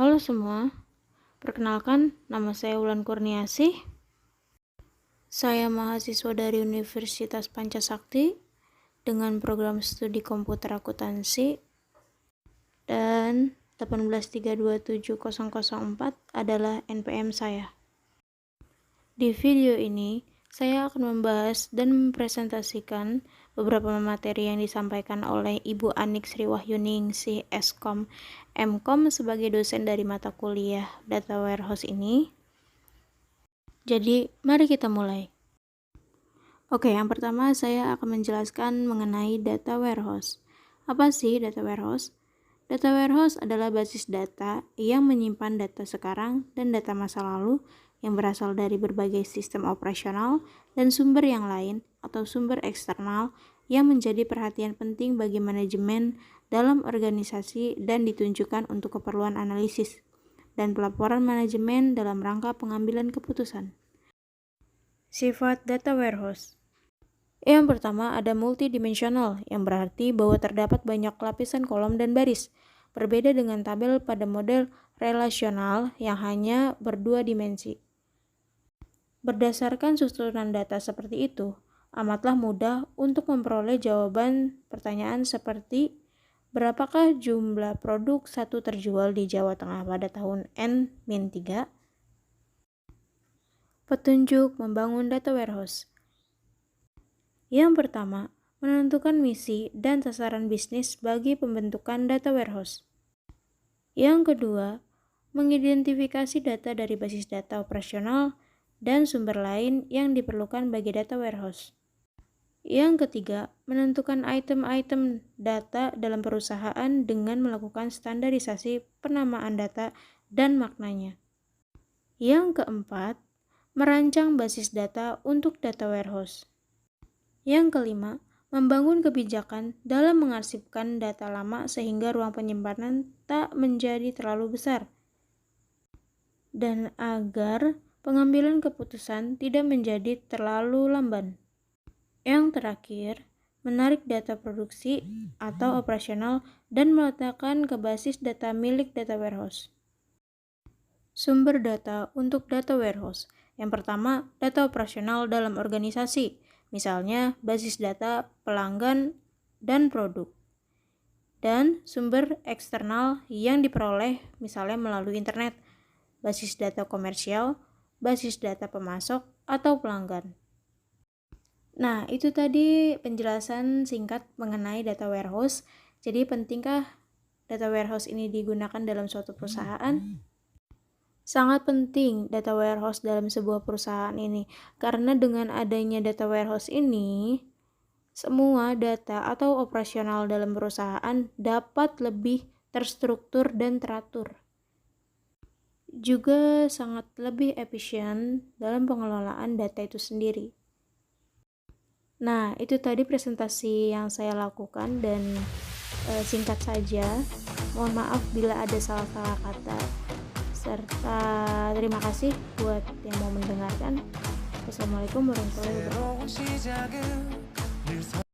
Halo semua, perkenalkan nama saya Wulan Kurniasih. Saya mahasiswa dari Universitas Pancasakti dengan program studi komputer akuntansi dan 183270004 adalah NPM saya. Di video ini, saya akan membahas dan mempresentasikan beberapa materi yang disampaikan oleh Ibu Anik Sri Wahyuningsih Eskom Mkom sebagai dosen dari mata kuliah Data Warehouse ini. Jadi, mari kita mulai. Oke, yang pertama saya akan menjelaskan mengenai Data Warehouse. Apa sih Data Warehouse? Data Warehouse adalah basis data yang menyimpan data sekarang dan data masa lalu yang berasal dari berbagai sistem operasional dan sumber yang lain atau sumber eksternal yang menjadi perhatian penting bagi manajemen dalam organisasi dan ditunjukkan untuk keperluan analisis dan pelaporan manajemen dalam rangka pengambilan keputusan. Sifat Data Warehouse. Yang pertama ada multidimensional, yang berarti bahwa terdapat banyak lapisan kolom dan baris. Berbeda dengan tabel pada model relasional yang hanya berdua dimensi. Berdasarkan susunan data seperti itu, amatlah mudah untuk memperoleh jawaban pertanyaan seperti berapakah jumlah produk satu terjual di Jawa Tengah pada tahun N-3? Petunjuk membangun data warehouse. Yang pertama, menentukan misi dan sasaran bisnis bagi pembentukan data warehouse. Yang kedua, mengidentifikasi data dari basis data operasional dan sumber lain yang diperlukan bagi data warehouse. Yang ketiga, menentukan item-item data dalam perusahaan dengan melakukan standarisasi penamaan data dan maknanya. Yang keempat, merancang basis data untuk data warehouse. Yang kelima, membangun kebijakan dalam mengarsipkan data lama sehingga ruang penyimpanan tak menjadi terlalu besar dan agar pengambilan keputusan tidak menjadi terlalu lamban. Yang terakhir, menarik data produksi atau operasional dan meletakkan ke basis data milik data warehouse. Sumber data untuk data warehouse. Yang pertama, data operasional dalam organisasi, misalnya basis data pelanggan dan produk. Dan sumber eksternal yang diperoleh misalnya melalui internet, basis data komersial, basis data pemasok atau pelanggan. Nah, itu tadi penjelasan singkat mengenai data warehouse. Jadi pentingkah data warehouse ini digunakan dalam suatu perusahaan? Sangat penting data warehouse dalam sebuah perusahaan ini, karena dengan adanya data warehouse ini, semua data atau operasional dalam perusahaan dapat lebih terstruktur dan teratur. Juga sangat lebih efisien dalam pengelolaan data itu sendiri. Nah, itu tadi presentasi yang saya lakukan dan singkat saja. Mohon maaf bila ada salah-salah kata. Serta terima kasih buat yang mau mendengarkan. Wassalamualaikum warahmatullahi wabarakatuh.